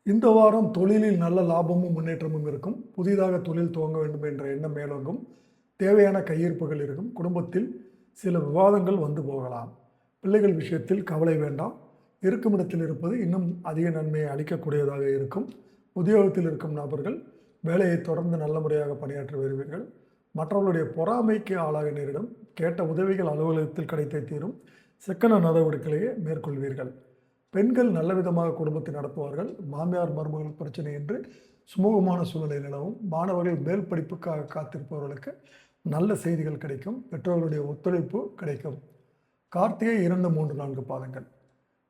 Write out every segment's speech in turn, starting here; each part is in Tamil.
இந்த வாரம் தொழிலில் நல்ல லாபமும் முன்னேற்றமும் இருக்கும். புதிதாக தொழில் துவங்க வேண்டும் என்ற எண்ணம் மேலோங்கும். தேவையான கையிருப்புகள் இருக்கும். குடும்பத்தில் சில விவாதங்கள் வந்து போகலாம். பிள்ளைகள் விஷயத்தில் கவலை வேண்டாம். இருக்கும் இடத்தில் இருப்பது இன்னும் அதிக நன்மையை அளிக்கக்கூடியதாக இருக்கும். உத்தியோகத்தில் இருக்கும் நபர்கள் வேலையை தொடர்ந்து நல்ல முறையாக பணியாற்றி வருவீர்கள். மற்றவர்களுடைய பொறாமைக்கு ஆளாக நேரிடும். கேட்ட உதவிகள் அலுவலகத்தில் கிடைத்தே தீரும். சிக்கன நடவடிக்கைகளை மேற்கொள்வீர்கள். பெண்கள் நல்ல விதமாக குடும்பத்தை நடத்துவார்கள். மாமியார் மருமகள் பிரச்சனை என்று சுமூகமான சூழ்நிலை நிலவும். மாணவர்கள் மேல் படிப்புக்காக காத்திருப்பவர்களுக்கு நல்ல செய்திகள் கிடைக்கும். பெற்றோர்களுடைய ஒத்துழைப்பு கிடைக்கும். கார்த்திகை 2, 3, 4 பாதங்கள்.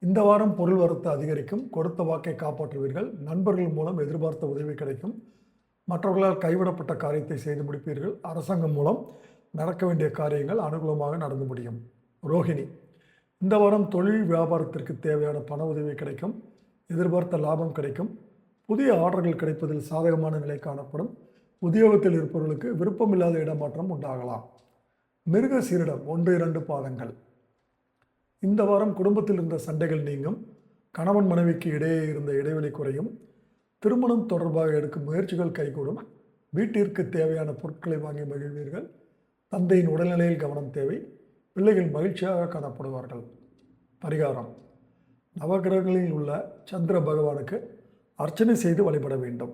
இந்த வாரம் பொருள் வரத்து அதிகரிக்கும். கொடுத்த வாக்கை காப்பாற்றுவீர்கள். நண்பர்கள் மூலம் எதிர்பார்த்த உதவி கிடைக்கும். மற்றவர்களால் கைவிடப்பட்ட காரியத்தை செய்து முடிப்பீர்கள். அரசாங்கம் மூலம் நடக்க வேண்டிய காரியங்கள் அனுகூலமாக நடந்து முடியும். ரோஹிணி. இந்த வாரம் தொழில் வியாபாரத்திற்கு தேவையான பண உதவி கிடைக்கும். எதிர்பார்த்த லாபம் கிடைக்கும். புதிய ஆர்டர்கள் கிடைப்பதில் சாதகமான நிலை காணப்படும். உத்தியோகத்தில் இருப்பவர்களுக்கு விருப்பமில்லாத இடமாற்றம் உண்டாகலாம். மிருக சீரிடம் 1, 2 பாதங்கள். இந்த வாரம் குடும்பத்தில் இருந்த சண்டைகள் நீங்கும். கணவன் மனைவிக்கு இடையே இருந்த இடைவெளி குறையும். திருமணம் தொடர்பாக எடுக்கும் முயற்சிகள் கைகூடும். வீட்டிற்கு தேவையான பொருட்களை வாங்கி மகிழ்வீர்கள். தந்தையின் உடல்நிலையில் கவனம் தேவை. பிள்ளைகள் மகிழ்ச்சியாக காணப்படுவார்கள். பரிகாரம்: நவகிரகங்களில் உள்ள சந்திர பகவானுக்கு அர்ச்சனை செய்து வழிபட வேண்டும்.